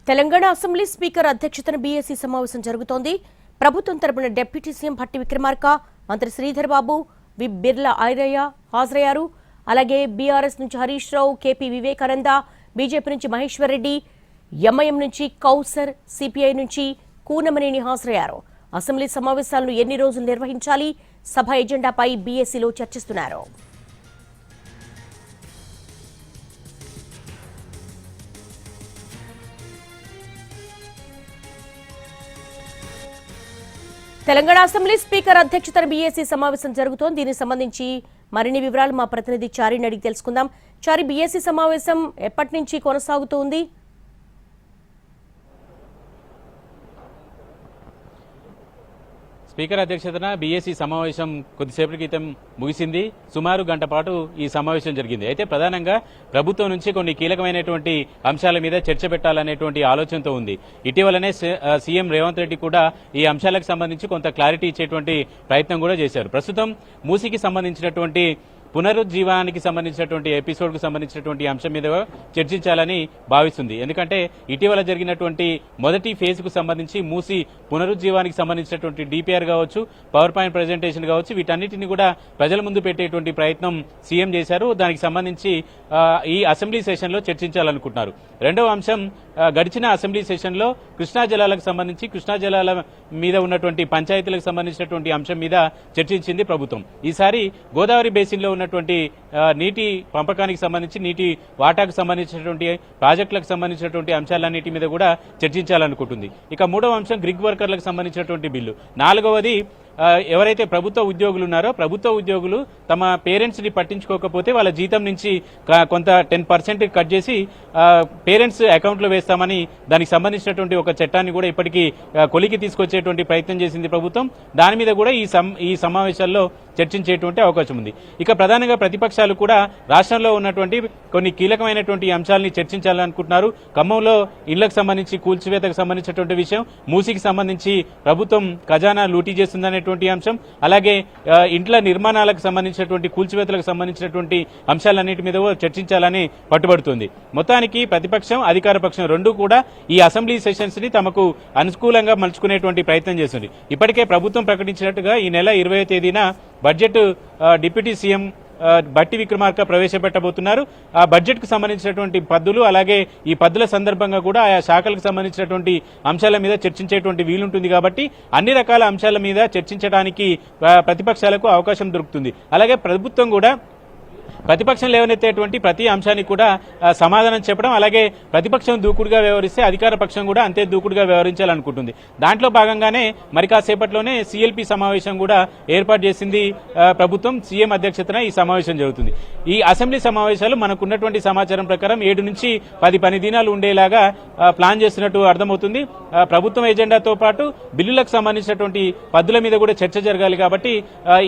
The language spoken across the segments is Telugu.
తెలంగాణ అసెంబ్లీ స్పీకర్ అధ్యక్షతన బీఏసీ సమావేశం జరుగుతోంది. ప్రభుత్వం తరపున డిప్యూటీ సీఎం భట్టి విక్రమార్క, మంత్రి శ్రీధర్ బాబు, విప్ బిర్లా ఐరయ్య హాజరయ్యారు. అలాగే బీఆర్ఎస్ నుంచి హరీష్ రావు, కేపీ వివేకానంద, బీజేపీ నుంచి మహేశ్వర్ రెడ్డి, ఎంఐఎం నుంచి కౌసర్, సిపిఐ నుంచి కూనమనేని హాజరయ్యారు. అసెంబ్లీ సమావేశాలను ఎన్ని రోజులు నిర్వహించాలి, సభ ఎజెండాపై బీఏసీలో చర్చిస్తున్నారు. తెలంగాణ అసెంబ్లీ స్పీకర్ అధ్యక్షతన బీఏసీ సమావేశం జరుగుతోంది. దీనికి సంబంధించి మరిన్ని వివరాలు మా ప్రతినిధి చారిని అడిగి తెలుసుకుందాం. చారి, బీఏసీ సమావేశం ఎప్పటి నుంచి కొనసాగుతోంది? స్పీకర్ అధ్యక్షతన బీఏసీ సమావేశం కొద్దిసేపటి క్రితం ముగిసింది. సుమారు గంట పాటు ఈ సమావేశం జరిగింది. అయితే ప్రధానంగా ప్రభుత్వం నుంచి కొన్ని కీలకమైనటువంటి అంశాల మీద చర్చ పెట్టాలనేటువంటి ఆలోచనతో ఉంది. ఇటీవలనే సీఎం రేవంత్ రెడ్డి కూడా ఈ అంశాలకు సంబంధించి కొంత క్లారిటీ ఇచ్చేటువంటి ప్రయత్నం కూడా చేశారు. ప్రస్తుతం మూసీకి సంబంధించినటువంటి పునరుజ్జీవానికి సంబంధించినటువంటి ఎపిసోడ్కు సంబంధించినటువంటి అంశం మీద చర్చించాలని భావిస్తుంది. ఎందుకంటే ఇటీవల జరిగినటువంటి మొదటి ఫేజ్కు సంబంధించి మూసి పునరుజ్జీవానికి సంబంధించినటువంటి డిపిఆర్ కావచ్చు, పవర్ పాయింట్ ప్రజెంటేషన్ కావచ్చు, వీటన్నిటిని కూడా ప్రజల ముందు పెట్టేటువంటి ప్రయత్నం సీఎం చేశారు. దానికి సంబంధించి ఈ అసెంబ్లీ సెషన్లో చర్చించాలనుకుంటున్నారు. రెండవ అంశం, గడిచిన అసెంబ్లీ సెషన్లో కృష్ణా జలాలకు సంబంధించి కృష్ణా జలాల మీద ఉన్నటువంటి పంచాయతీలకు సంబంధించినటువంటి అంశం మీద చర్చించింది ప్రభుత్వం. ఈసారి గోదావరి బేసిన్లో ఉన్నటువంటి నీటి పంపకానికి సంబంధించి నీటి వాటాకు సంబంధించినటువంటి ప్రాజెక్టులకు సంబంధించినటువంటి అంశాలన్నిటి మీద కూడా చర్చించాలనుకుంటుంది. ఇక మూడవ అంశం గ్రిగ్ వర్కర్లకు సంబంధించినటువంటి బిల్లు. నాలుగవది, ఎవరైతే ప్రభుత్వ ఉద్యోగులు ఉన్నారో ప్రభుత్వ ఉద్యోగులు తమ పేరెంట్స్ ని పట్టించుకోకపోతే వాళ్ళ జీతం నుంచి కొంత 10% కట్ చేసి పేరెంట్స్ అకౌంట్లో వేస్తామని దానికి సంబంధించినటువంటి ఒక చట్టాన్ని కూడా ఇప్పటికీ కొలికి తీసుకొచ్చేటువంటి ప్రయత్నం చేసింది ప్రభుత్వం. దాని మీద కూడా ఈ సమావేశాల్లో చర్చించేటువంటి అవకాశం ఉంది. ఇక ప్రధానంగా ప్రతిపక్షాలు కూడా రాష్ట్రంలో ఉన్నటువంటి కొన్ని కీలకమైనటువంటి అంశాలని చర్చించాలనుకుంటున్నారు. ఖమ్మంలో ఇళ్లకు సంబంధించి కూల్చివేతకు సంబంధించినటువంటి విషయం, మూసీకి సంబంధించి ప్రభుత్వం ఖజానా లూటీ చేస్తుందనేటువంటి అంశం, అలాగే ఇంట్ల నిర్మాణాలకు సంబంధించినటువంటి కూల్చివేతలకు సంబంధించినటువంటి అంశాలన్నిటి మీద చర్చించాలని పట్టుబడుతుంది. మొత్తానికి ప్రతిపక్షం అధికార పక్షం రెండూ కూడా ఈ అసెంబ్లీ సెషన్స్ ని తమకు అనుకూలంగా మలుచుకునేటువంటి ప్రయత్నం చేస్తుంది. ఇప్పటికే ప్రభుత్వం ప్రకటించినట్టుగా ఈ నెల 20వ తేదీన budget deputy CM Bhatti Vikramarka ప్రవేశపెట్టబోతున్నారు. ఆ బడ్జెట్ కు సంబంధించినటువంటి పద్దులు, అలాగే ఈ పద్దుల సందర్భంగా కూడా ఆయా శాఖలకు సంబంధించినటువంటి అంశాల మీద చర్చించేటువంటి వీలుంటుంది. కాబట్టి అన్ని రకాల అంశాల మీద చర్చించడానికి ప్రతిపక్షాలకు అవకాశం దొరుకుతుంది. అలాగే ప్రభుత్వం కూడా ప్రతిపక్షం లేవనెత్తేటువంటి ప్రతి అంశానికి కూడా సమాధానం చెప్పడం, అలాగే ప్రతిపక్షం దూకుడుగా వ్యవహరిస్తే అధికార పక్షం కూడా అంతే దూకుడుగా వ్యవహరించాలనుకుంటుంది. దాంట్లో భాగంగానే మరి కాసేపట్లోనే సిఎల్పి సమావేశం కూడా ఏర్పాటు చేసింది ప్రభుత్వం. సీఎం అధ్యక్షతన ఈ సమావేశం జరుగుతుంది. ఈ అసెంబ్లీ సమావేశాలు మనకున్నటువంటి సమాచారం ప్రకారం 7 నుంచి 10 పని దినాలు ఉండేలాగా ప్లాన్ చేస్తున్నట్టు అర్థమవుతుంది. ప్రభుత్వం ఎజెండాతో పాటు బిల్లులకు సంబంధించినటువంటి పద్దుల మీద కూడా చర్చ జరగాలి. కాబట్టి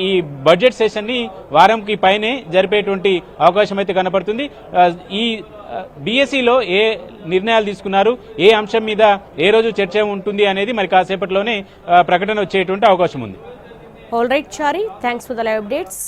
ఈ బడ్జెట్ సెషన్ ని వారంకి పైనే జరిపేటువంటి అవకాశం అయితే కనపడుతుంది. ఈ బీఏసీలో ఏ నిర్ణయాలు తీసుకున్నారు, ఏ అంశం మీద ఏ రోజు చర్చ ఉంటుంది అనేది మరి కాసేపట్లోనే ప్రకటన వచ్చేటువంటి అవకాశం ఉంది. All right Chari, thanks for the live updates.